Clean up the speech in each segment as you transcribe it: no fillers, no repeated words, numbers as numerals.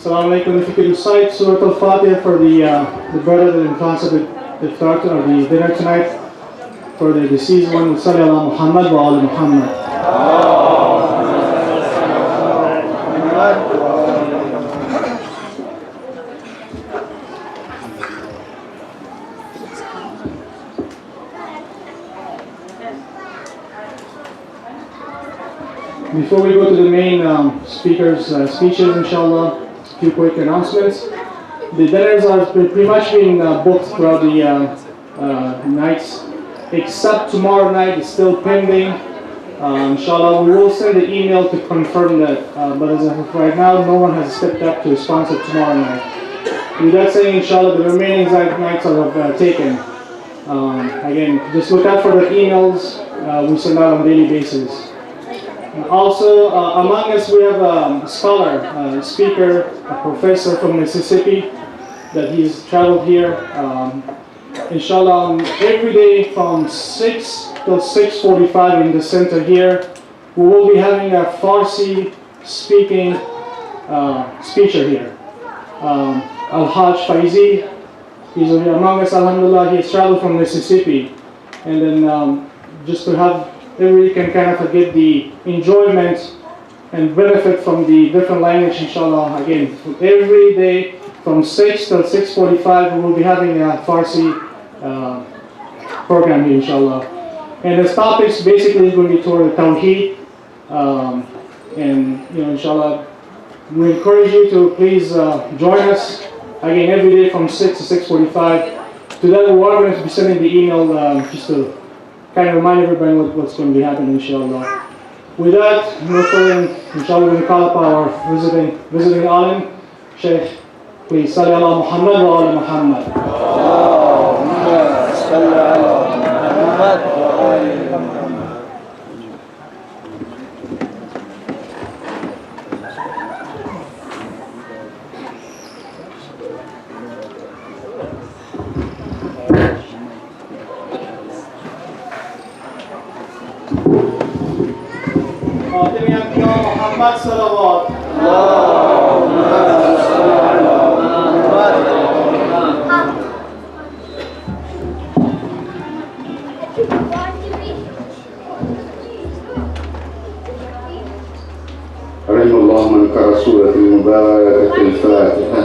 Assalamu alaikum. If you could recite Surah Al-Fatiha for the brother that influenced the iftar or the dinner tonight, for the deceased one. Salli ala Muhammad wa ala Muhammad. Before we go to the main speakers' speeches, inshallah, a few quick announcements. The dinners are pretty much being booked throughout the nights, except tomorrow night is still pending. Inshallah, we will send an email to confirm that, but as of right now, no one has stepped up to sponsor tomorrow night. With that saying, inshallah, the remaining nights are taken. Again, just look out for the emails we send out on a daily basis. Also, among us we have a scholar, a speaker, a professor from Mississippi that he's traveled here. Inshallah, every day from 6 till 6:45 in the center here, we will be having a Farsi speaking speaker here. Al-Hajj Faizi, he's among us, alhamdulillah. He has traveled from Mississippi. And then just to have everybody can kind of get the enjoyment and benefit from the different language, inshallah. Again, every day from 6 till 6:45, we will be having a Farsi program here, inshallah. And the topics basically is going to be toward Tawheed. And, inshallah, we encourage you to please join us again every day from 6 to 6:45. To that, we are going to be sending the email just to kind of remind everybody what's going to be happening, inshallah. With that, no further, inshallah, we're going to call up our visiting alim, Sheikh. Please, Salli ala Muhammad wa ala Muhammad. Salli ala Muhammad wa ala Muhammad. Muhammad salawat. Allahumma salli ala Muhammad. رحم الله من قرأ سورة المباركة الفاتحة.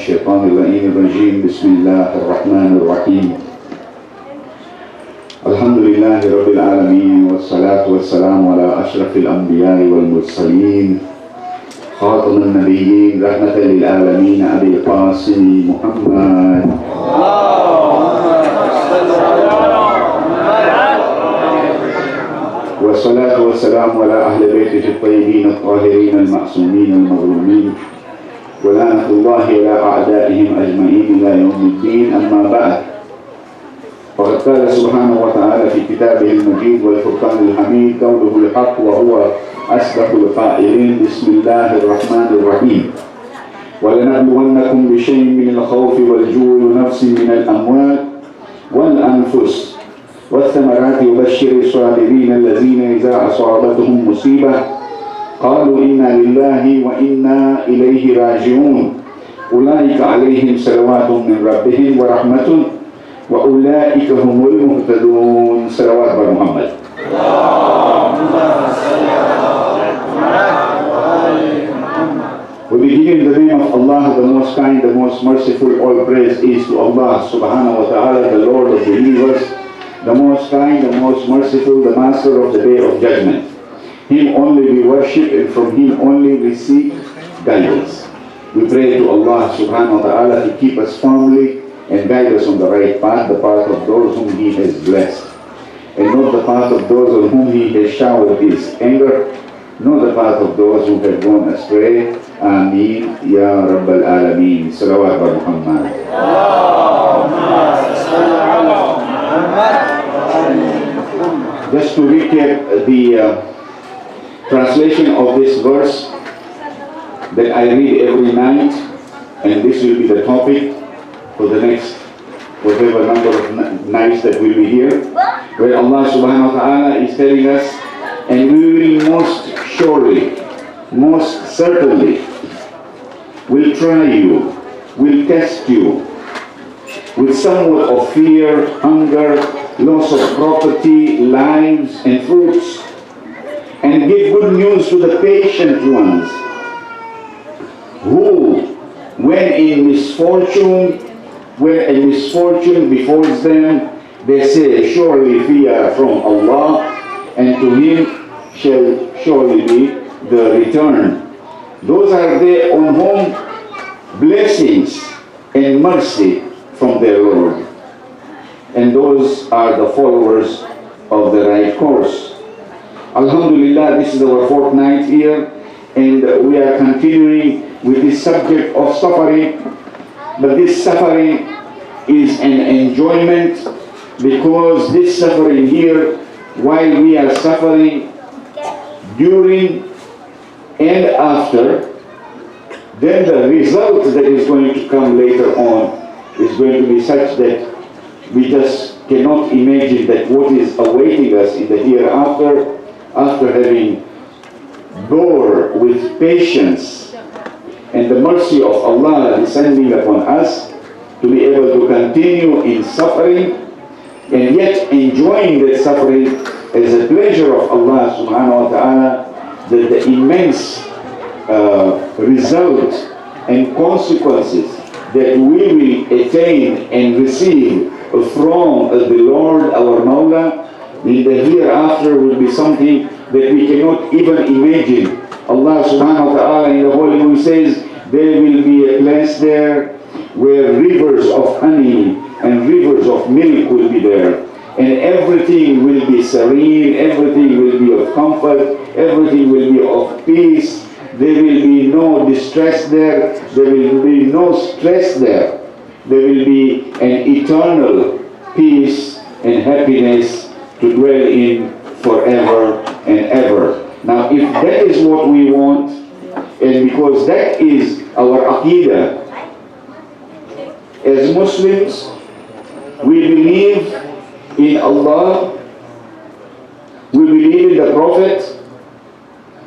الشيطان اللعين الرجيم بسم الله الرحمن الرحيم الحمد لله رب العالمين والصلاة والسلام على أشرف الأنبياء والمرسلين خاتم النبيين رحمة للعالمين أبي القاسم محمد والصلاة والسلام على أهل بيته الطيبين الطاهرين المعصومين المظلومين ولعنة الله على أعدائهم أجمعين إلى يوم الدين أما بعد فقد قال سبحانه وتعالى في كتابه المجيد والفرقان الحميد قوله الحق وهو أصدق القائلين بسم الله الرحمن الرحيم ولنبلونكم بشيء من الخوف والجوع ونقص من الأموال والأنفس والثمرات وبشر الصابرين الذين إذا أصابتهم مصيبة قالوا إنا لله وإنا إليه راجعون أولئك عليهم صلوات من ربهم ورحمة وأولئك هم المهتدون صلوات محمد. We begin in the name of Allah, the most kind, the most merciful. All praise is to Allah subhanahu wa ta'ala, the Lord of the universe, the most kind, the most merciful, the master of the day of judgment. Him only we worship and from Him only we seek guidance. We pray to Allah subhanahu wa ta'ala to keep us firmly and guide us on the right path, the path of those whom He has blessed, and not the path of those on whom He has showered His anger, nor the path of those who have gone astray. Ameen Ya Rabbal Alameen. Salawat wa Muhammad. Just to recap the translation of this verse that I read every night, and this will be the topic for the next whatever number of nights that we'll be here, where Allah subhanahu wa ta'ala is telling us, and we will most surely, most certainly, will try you, will test you with somewhat of fear, hunger, loss of property, lives and fruits, and give good news to the patient ones who, when in misfortune, when a misfortune befalls them, they say, surely we are from Allah, and to Him shall surely be the return. Those are they on whom blessings and mercy from their Lord. And those are the followers of the right course. Alhamdulillah, this is our fourth night here, and we are continuing with this subject of suffering. But this suffering is an enjoyment, because this suffering here, while we are suffering during and after, then the result that is going to come later on is going to be such that we just cannot imagine that what is awaiting us in the hereafter, after having bore with patience and the mercy of Allah descending upon us, to be able to continue in suffering and yet enjoying that suffering as a pleasure of Allah subhanahu wa ta'ala, that the immense result and consequences that we will attain and receive from the Lord, our Maulana, in the hereafter will be something that we cannot even imagine. Allah subhanahu wa ta'ala in the Holy Book says, there will be a place there where rivers of honey and rivers of milk will be there. And everything will be serene, everything will be of comfort, everything will be of peace. There will be no distress there, there will be no stress there. There will be an eternal peace and happiness to dwell in forever and ever. Now, if that is what we want, and because that is our aqidah, as Muslims, we believe in Allah, we believe in the Prophet,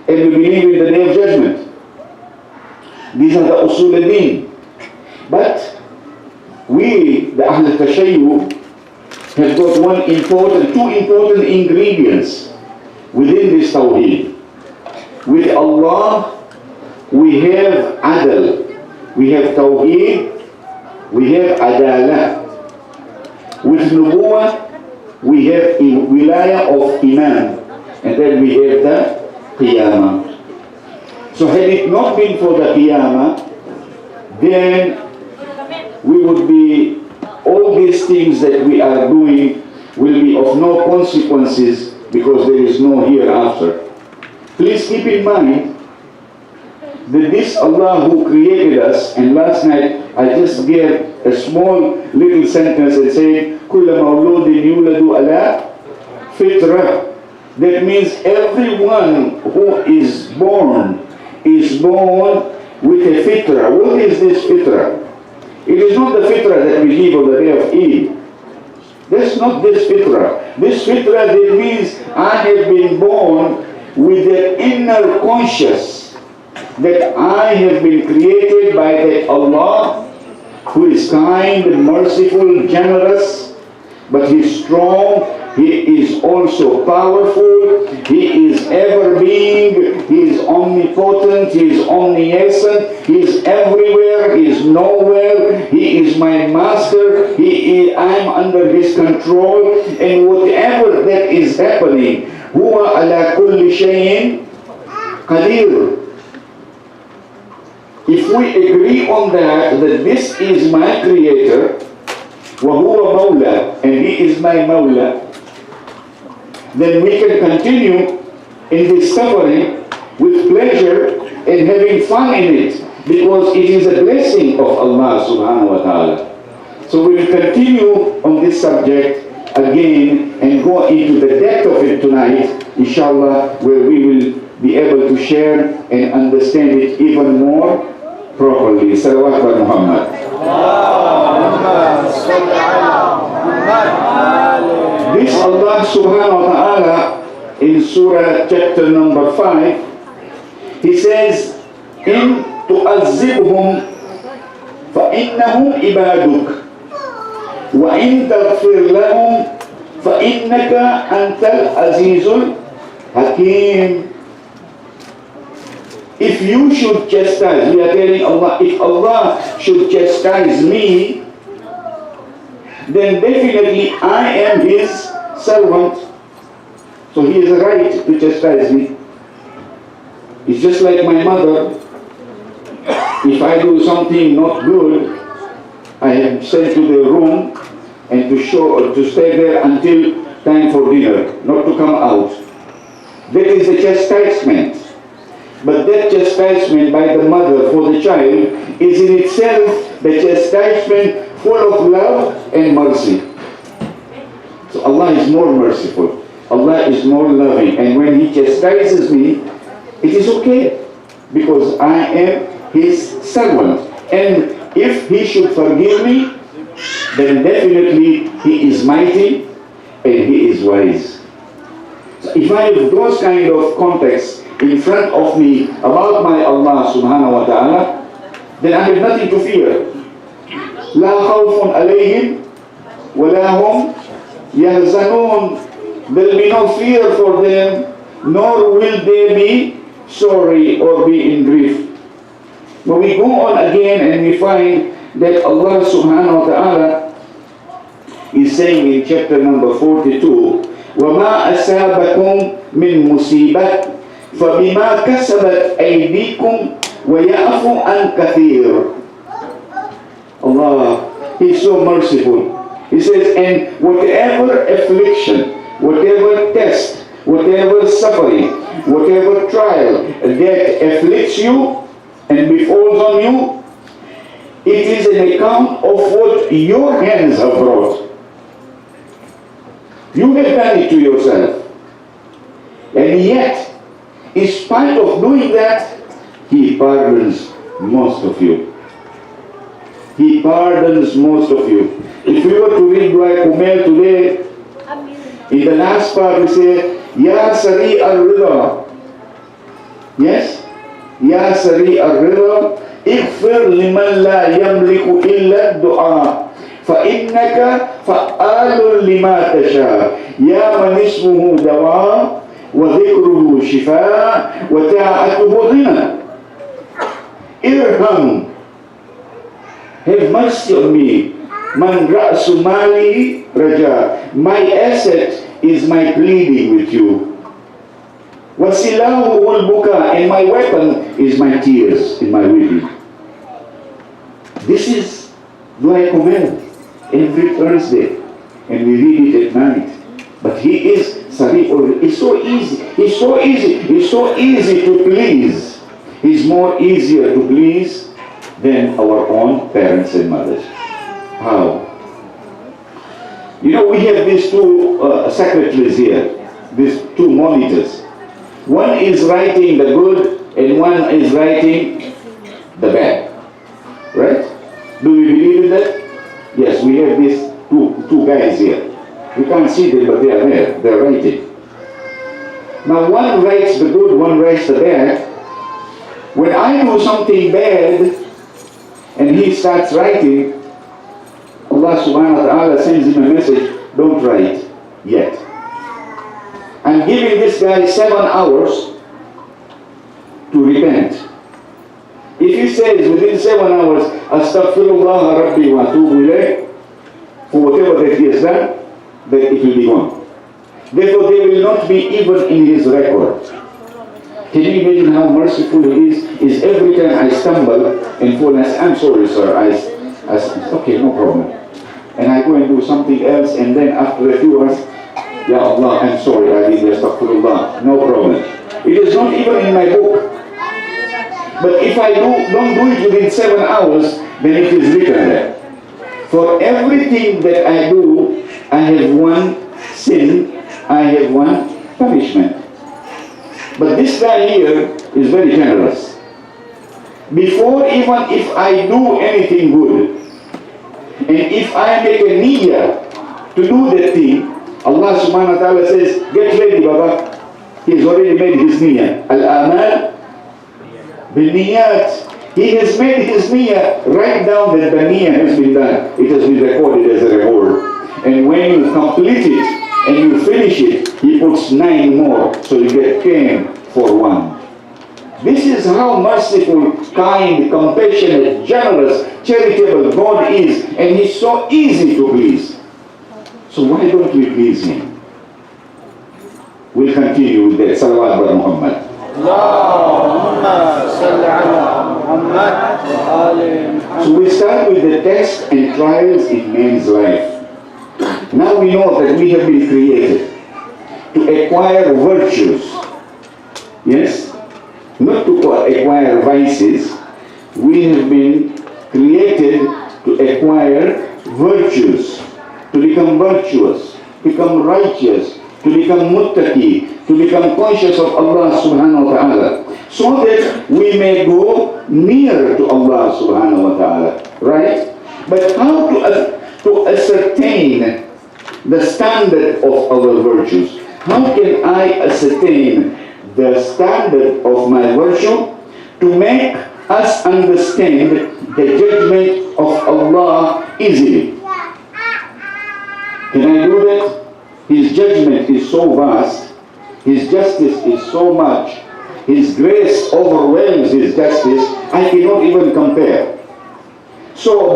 and we believe in the Day of Judgment. These are the usul al-din. But we, the Ahl al-Tashayyu, have got two important ingredients within this Tawheed. With Allah, we have adl, we have Tawheed, we have Adalah. With Nubuwah, we have Wilayah of Imam, and then we have the Qiyamah. So had it not been for the Qiyamah, then we would be, all these things that we are doing will be of no consequences because there is no hereafter. Please keep in mind that this Allah who created us, and last night I just gave a small little sentence and said, كُلَّ مَوْلُودٍ يُولَدُ عَلَى فِطْرَةٍ. That means everyone who is born with a fitra. What is this fitra? It is not the fitra that we give on the day of Eid. That's not this fitra. This fitra, that means I have been born with the inner conscious that I have been created by that Allah who is kind, merciful, generous, but He is strong, He is also powerful, He is ever-being, He is omnipotent, He is omniscient, He is everywhere, He is nowhere, He is my master, I am under His control, and whatever that is happening, huwa ala kulli shayin qadir. If we agree on that this is my creator, وَهُوَ مَوْلَى, and He is my Mawla, then we can continue in this suffering with pleasure and having fun in it, because it is a blessing of Allah subhanahu wa ta'ala. So we will continue on this subject again and go into the depth of it tonight, inshallah, where we will be able to share and understand it even more properly. Salawat wa Muhammad. This Allah subhanahu wa ta'ala in Surah chapter number 5, He says, In tu'azzibhum fa'innahum ibaduk wa in taghfir lahum fa'innaka antal azizul hakim. If you should chastise, we are telling Allah, if Allah should chastise me, then definitely I am His servant. So He has a right to chastise me. It's just like my mother. If I do something not good, I am sent to the room and to stay there until time for dinner, not to come out. That is the chastisement. But that chastisement by the mother for the child is in itself the chastisement full of love and mercy. So Allah is more merciful. Allah is more loving. And when He chastises me, it is okay, because I am His servant. And if He should forgive me, then definitely He is mighty and He is wise. So if I have those kind of contexts in front of me about my Allah subhanahu wa ta'ala, then I have nothing to fear. La khawfun alayhim wa la hum yahzanun. There will be no fear for them, nor will they be sorry or be in grief. When we go on again and we find that Allah subhanahu wa ta'ala is saying in chapter number 42, وَمَا أَسَابَكُمْ مِن مُصِيبَةٍ فَبِمَا كَسَبَتْ أَيْدِيكُمْ وَيَعْفُ عَنْ كَثِيرٍ. Allah, He's so merciful. He says, and whatever affliction, whatever test, whatever suffering, whatever trial that afflicts you and befalls on you, it is an account of what your hands have brought. You have done it to yourself. And yet, in spite of doing that, He pardons most of you. He pardons most of you. If we were to read Dua Kumail today, in the last part we say, Ya Sari al-Rida. Yes? Ya Sari al-Rida, اغفر لمن لا يملك إلا الدعاء فإنك فعال لما تشاء يا من اسمه دواء وذكره شفاء وطاعته غنى. Irham have mercy on me. Man ra'su mali raja. My asset is my pleading with you. Wasilahu wal buka, and my weapon is my tears in my weeping. This is Dua Kumail every Thursday, and we read it at night. But he is Sarif. It's so easy. It's so easy. It's so easy to please. He's more easier to please than our own parents and mothers. How? You know, we have these two secretaries here, these two monitors. One is writing the good and one is writing the bad. Right? Do we believe in that? Yes, we have these two guys here. We can't see them, but they are there. They're writing. Now one writes the good, one writes the bad. When I do something bad and he starts writing, Allah subhanahu wa ta'ala sends him a message, don't write yet. I'm giving this guy 7 hours to repent. If he says within 7 hours, Astaghfirullah Rabbi wa atubu ilayh, for whatever that he has done, then it will be gone. Therefore, they will not be even in his record. Can you imagine how merciful he is? Is every time I stumble and fall and I say, I'm sorry, sir. I say, okay, no problem. And I go and do something else, and then after a few hours, Ya Allah, I'm sorry, I did astaghfirullah. No problem. It is not even in my book. But if I don't do it within 7 hours, then it is written there. For everything that I do, I have one sin, I have one punishment. But this guy here is very generous. Before even if I do anything good, and if I make a niyyah to do that thing, Allah subhanahu wa ta'ala says, get ready, Baba. He's already made his niyyah. Al-amal bin-niyat. He has made his niyyah. Write down that the niyyah has been done. It has been recorded as a reward. And when you complete it and you finish it, he puts 9 more. So you get 10 for 1. This is how merciful, kind, compassionate, generous, charitable God is. And he's so easy to please. So why don't we please him? We'll continue with that. Salawat ala Muhammad. Allahumma salli ala Muhammad. So we start with the tests and trials in man's life. Now we know that we have been created to acquire virtues. Yes? Not to acquire vices. We have been created to acquire virtues. To become virtuous, become righteous, to become muttaqi, to become conscious of Allah subhanahu wa ta'ala, so that we may go near to Allah subhanahu wa ta'ala, right? But how to ascertain the standard of our virtues? How can I ascertain the standard of my virtue to make us understand the judgment of Allah easily? Can I do that? His judgment is so vast, His justice is so much, His grace overwhelms His justice, I cannot even compare. So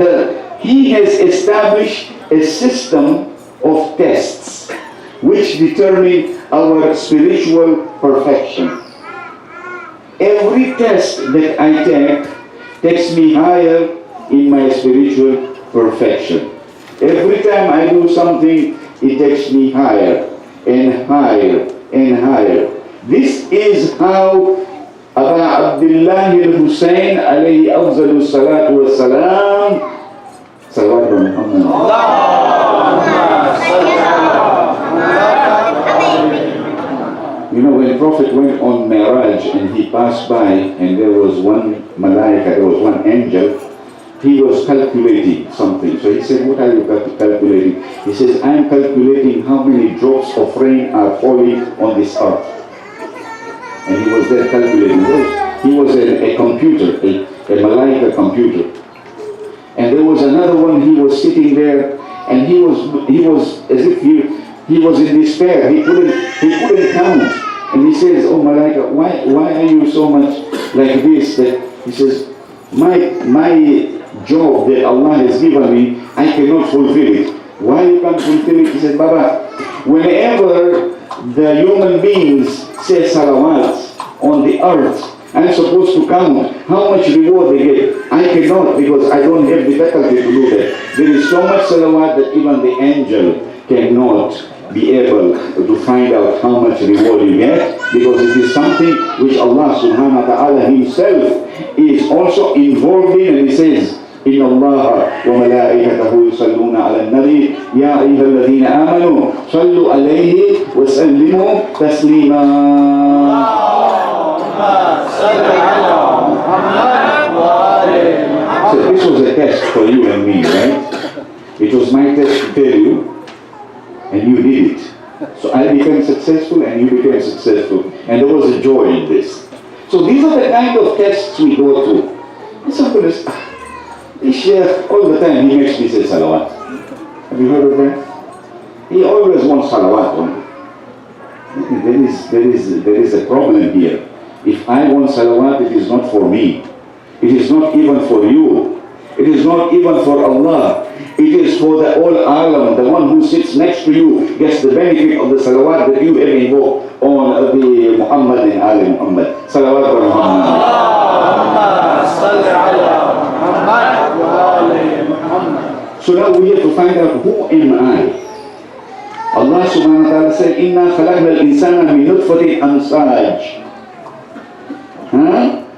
He has established a system of tests which determine our spiritual perfection. Every test that I take takes me higher in my spiritual perfection. Every time I do something, it takes me higher and higher and higher. This is how Aba Abdullah al-Hussein alayhi afzalu salatu wa salam. Salawat wa You know, when the Prophet went on Mi'raj and he passed by and there was one malaika, there was one angel, he was calculating something. So he said, what are you calculating? He says, I am calculating how many drops of rain are falling on this earth. And he was there calculating those. He was a computer, a malaika computer. And there was another one, he was sitting there and he was as if he was in despair. He couldn't count. And he says, oh malaika, why are you so much like this? That he says, my job that Allah has given me, I cannot fulfill it. Why you can't fulfill it? He said, Baba, whenever the human beings say salawats on the earth, I'm supposed to count how much reward they get. I cannot, because I don't have the faculty to do that. There is so much salawat that even the angel cannot be able to find out how much reward you get, because it is something which Allah subhanahu wa ta'ala himself is also involved in, and he says, إن الله وملائكته يصلون على النبي يا أيها الذين آمنوا صلوا عليه وسلموا تسليما. So this was a test for you and me, right? It was my test to tell you, and you did it. So I became successful and you became successful, and there was a joy in this. So these are the kind of tests we go through. And somebody says, this sheikh, all the time he makes me say salawat. Have you heard of that? He always wants salawat on me. There is a problem here. If I want salawat, it is not for me. It is not even for you. It is not even for Allah. It is for the whole alam. The one who sits next to you gets the benefit of the salawat that you have invoked on the Muhammad and Ali Muhammad. Salawat wa Muhammad. So now we have to find out, who am I? Allah subhanahu wa ta'ala said, إِنَّا خَلَقْنَا الْإِنسَانَ مِنْ نُطْفَةٍ أَمْشَاجٍ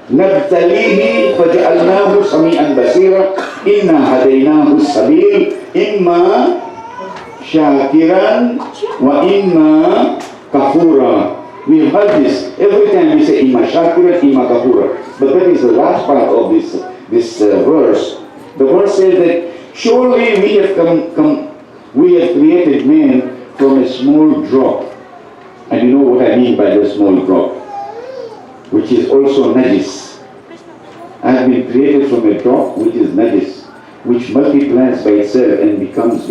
نَبْتَلِيهِ فَجَعَلْنَاهُ سَمِيعًا بَصِيرًا إِنَّا هَدَيْنَاهُ السَّبِيلَ إِمَّا شَاكِرًا وَإِمَّا كَفُورًا. We have heard this every time we say إِمَّا شَاكِرًا إِمَّا كَفُورًا. But that is the last part of this verse. The verse says that surely we have we have created man from a small drop. And you know what I mean by the small drop, which is also najis. I have been created from a drop which is najis, which multiplies by itself and becomes,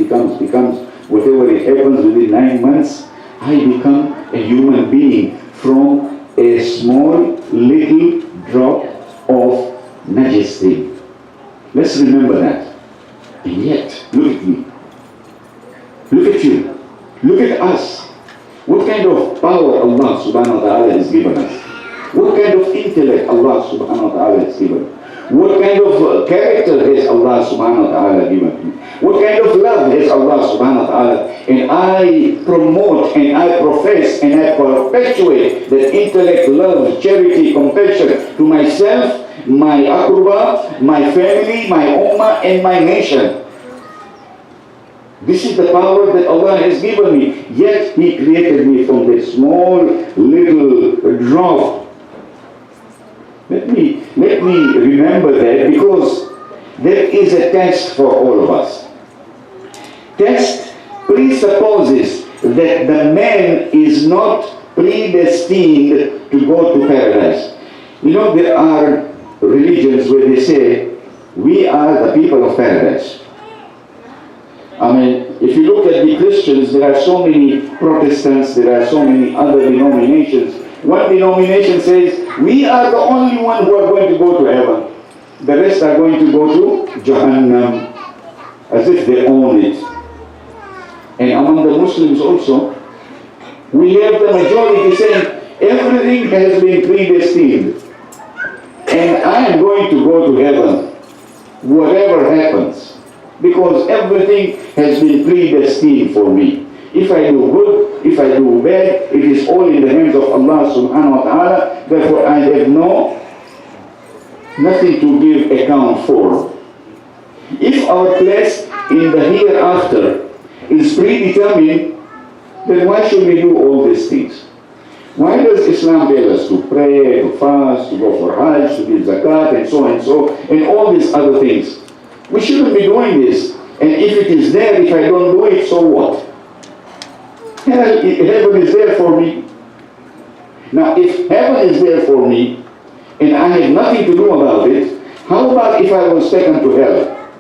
whatever it happens within 9 months, I become a human being from a small little drop of najis thing. Let's remember that. And yet, look at me. Look at you. Look at us. What kind of power Allah subhanahu wa ta'ala has given us? What kind of intellect Allah subhanahu wa ta'ala has given? What kind of character has Allah subhanahu wa ta'ala given me? What kind of love has Allah subhanahu wa ta'ala? And I promote and I profess and I perpetuate that intellect, love, charity, compassion to myself, my aqrba, my family, my ummah, and my nation. This is the power that Allah has given me. Yet He created me from that small little drop. Let me remember that, because there is a test for all of us. Test presupposes that the man is not predestined to go to paradise. You know, there are religions where they say, we are the people of paradise. I mean, if you look at the Christians, there are so many Protestants, there are so many other denominations. One denomination says, we are the only one who are going to go to heaven. The rest are going to go to Jahannam, as if they own it. And among the Muslims also, we have the majority saying, everything has been predestined. And I am going to go to heaven, whatever happens. Because everything has been predestined for me. If I do good, if I do bad, it is all in the hands of Allah subhanahu wa ta'ala. Therefore I have nothing to give account for. If our place in the hereafter is predetermined, then why should we do all these things? Why does Islam tell us to pray, to fast, to go for Hajj, to give zakat, and so, and all these other things? We shouldn't be doing this. And if it is there, if I don't do it, so what? Heaven is there for me. Now, if heaven is there for me, and I have nothing to do about it, how about if I was taken to hell?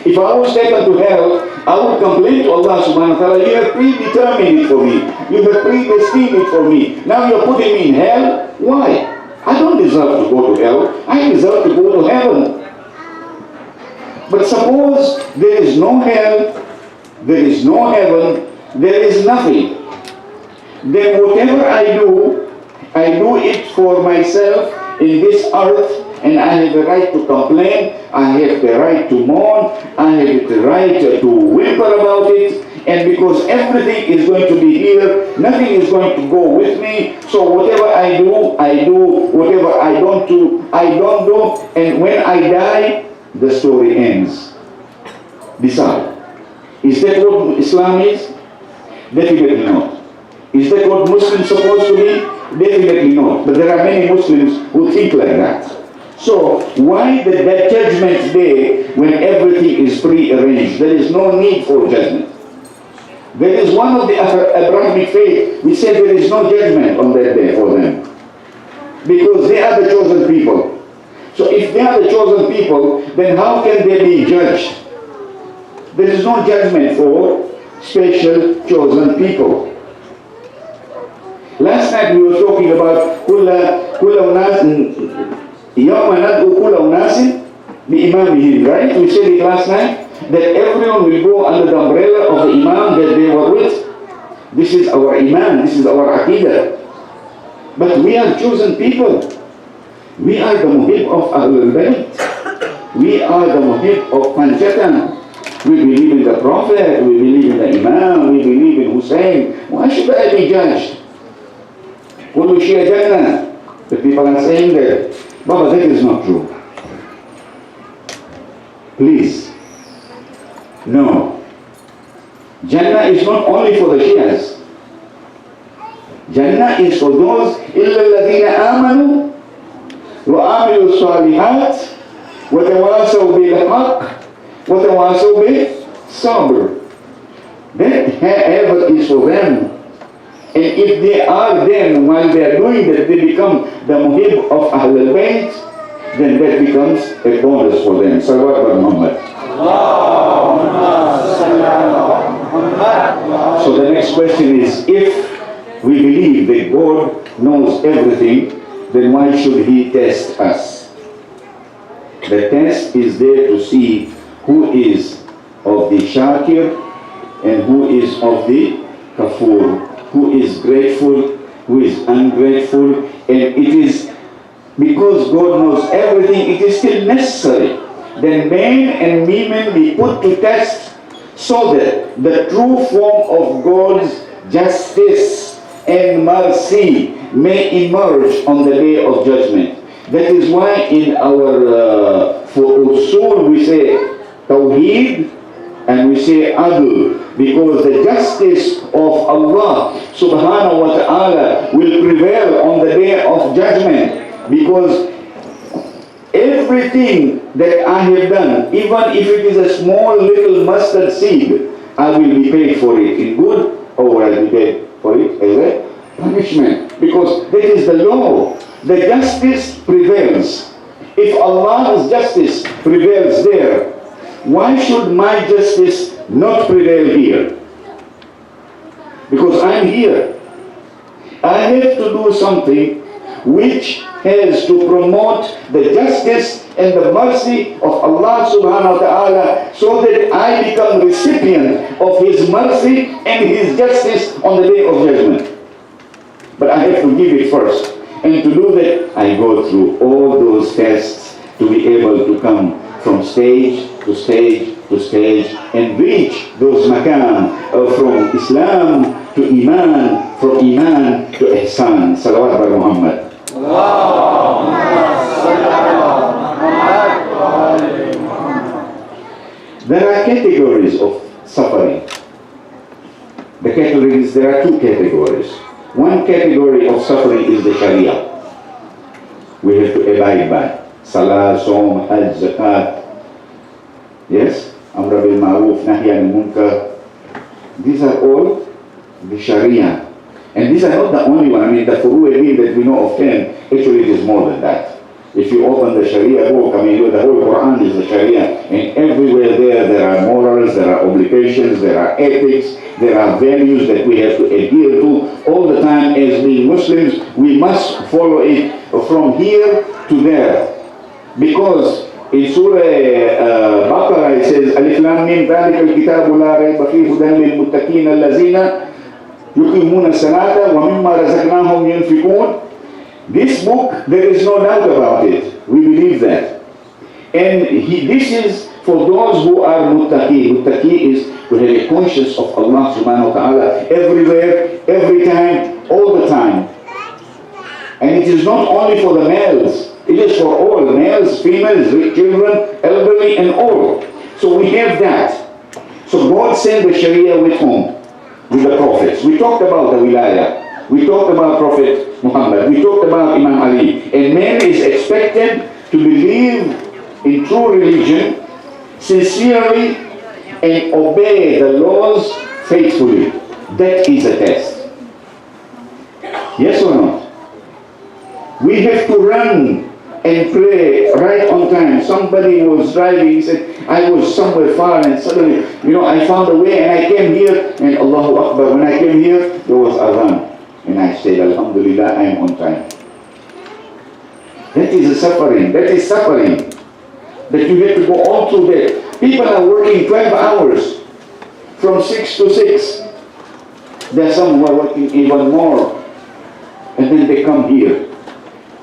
If I was taken to hell, I would complain to Allah subhanahu wa ta'ala, you have predetermined it for me. You have predestined it for me. Now you're putting me in hell? Why? I don't deserve to go to hell. I deserve to go to heaven. But suppose there is no hell, there is no heaven, there is nothing. Then whatever I do it for myself in this earth, and I have the right to complain, I have the right to mourn, I have the right to whimper about it, and because everything is going to be here, nothing is going to go with me, so whatever I do, whatever I don't do, and when I die, the story ends. Decide. Is that what Islam is? Definitely not. Is that what Muslims are supposed to be? Definitely not. But there are many Muslims who think like that. So why that judgment day when everything is pre-arranged? There is no need for judgment. There is one of the Abrahamic faith which said there is no judgment on that day for them, because they are the chosen people. So if they are the chosen people, then how can they be judged? There is no judgment for special chosen people. Last night we were talking about يوم ندعو كل أناس بإمامهم, right? We said it last night, that everyone will go under the umbrella of the Imam that they were with. This is our Iman, this is our Aqidah. But we are chosen people. We are the Muhib of Ahlul Bayt. We are the Muhib of Panjatan. We believe in the Prophet, we believe in the Imam, we believe in Hussein. Why should I be judged? Kullu Shia Jannah. The people are saying that. Baba, that is not true. Please. No. Jannah is not only for the Shias. Jannah is for those إِلَّا الَّذِينَ آمَنُوا وَعَمِلُوا الصَّالِحَاتِ وَتَوَاصَوْا بِالْحَقِّ وَتَوَاصَوْا بِالصَّبْرِ. That heaven is for them. And if they are then, while they are doing that, they become the Muhib of Ahlul Bayt, then that becomes a bonus for them. Salawat ala Muhammad. So the next question is, if we believe that God knows everything, then why should He test us? The test is there to see who is of the Shakir and who is of the Kafur, who is grateful, who is ungrateful, and it is because God knows everything, it is still necessary that men and women be put to test so that the true form of God's justice and mercy may emerge on the day of judgment. That is why in our for usul we say Tawheed and we say Adl, because the justice of Allah subhanahu wa ta'ala will prevail on the day of judgment, because everything that I have done, even if it is a small little mustard seed, I will be paid for it in good, or I will be paid for it as a punishment, because that is the law. The justice prevails. If Allah's justice prevails there, why should my justice not prevail here? Because I'm here. I have to do something which has to promote the justice and the mercy of Allah subhanahu wa ta'ala, so that I become recipient of His mercy and His justice on the day of judgment. But I have to give it first. And to do that, I go through all those tests to be able to come from stage to stage to stage and reach those maqam from Islam to Iman, from Iman to Ihsan. Salawat ala Muhammad. There are categories of suffering. There are two categories. One category of suffering is the Sharia. We have to abide by Salah, Som, Hajj, Zakat. Yes? Amr bil Ma'ruf, Nahy anil Munkar. These are all the Sharia. And these are not the only one. I mean, the furu'ah that we know of 10, actually it is more than that. If you open the Sharia book, I mean, the whole Quran is the Sharia. And everywhere there are morals, there are obligations, there are ethics, there are values that we have to adhere to all the time. As being Muslims, we must follow it from here to there. Because in Surah Baqarah it says, Alif Lam Mim ذلك الكتاب لا ريب فيه هدى للمتقين الذين يقيمون الصلاة ومما رزقناهم ينفقون. This book, there is no doubt about it. We believe that. And this is for those who are muttaqi. Muttaqi is to have a conscience of Allah subhanahu wa ta'ala everywhere, every time, all the time. And it is not only for the males, it is for all, males, females, children, elderly, and all. So we have that. So God sent the Sharia with whom? With the prophets. We talked about the wilayah. We talked about Prophet Muhammad. We talked about Imam Ali. And man is expected to believe in true religion sincerely and obey the laws faithfully. That is a test. Yes or not? We have to run and pray right on time. Somebody was driving, he said, I was somewhere far and suddenly, I found a way and I came here and Allahu Akbar. When I came here, there was adhan. And I said, Alhamdulillah, I am on time. That is a suffering. That is suffering. That you have to go all through that. People are working 12 hours from 6 to 6. There are some who are working even more. And then they come here.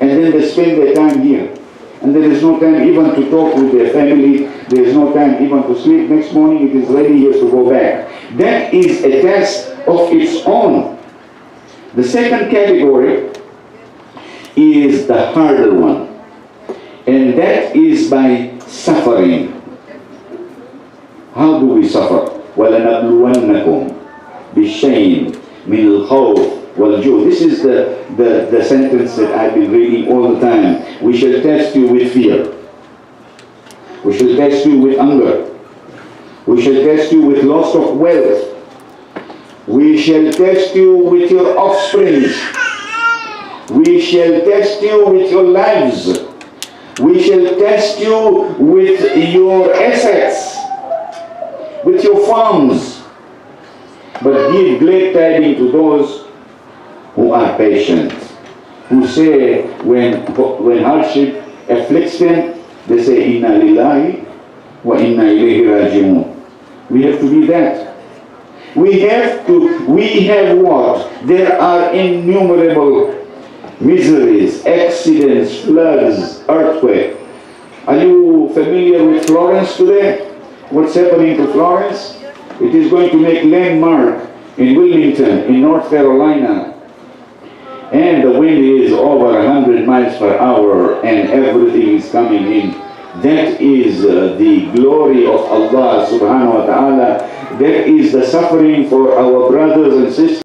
And then they spend their time here. And there is no time even to talk with their family. There is no time even to sleep. Next morning it is ready, he has to go back. That is a test of its own. The second category is the harder one. And that is by suffering. How do we suffer? وَلَنَبْلُوَنَّكُمْ بِالشَّيْءٍ مِنَ الْخَوْفِ وَالْجُوعِ. This is the sentence that I've been reading all the time. We shall test you with fear. We shall test you with hunger. We shall test you with loss of wealth. We shall test you with your offspring. We shall test you with your lives. We shall test you with your assets, with your farms. But give great tidings to those who are patient, who say when hardship afflicts them, they say, Inna lillahi wa inna ilayhi raji'un. We have to be that. We have what? There are innumerable miseries, accidents, floods, earthquake. Are you familiar with Florence today? What's happening to Florence? It is going to make landmark in Wilmington, in North Carolina. And the wind is over 100 miles per hour and everything is coming in. That is the glory of Allah subhanahu wa ta'ala. That is the suffering for our brothers and sisters.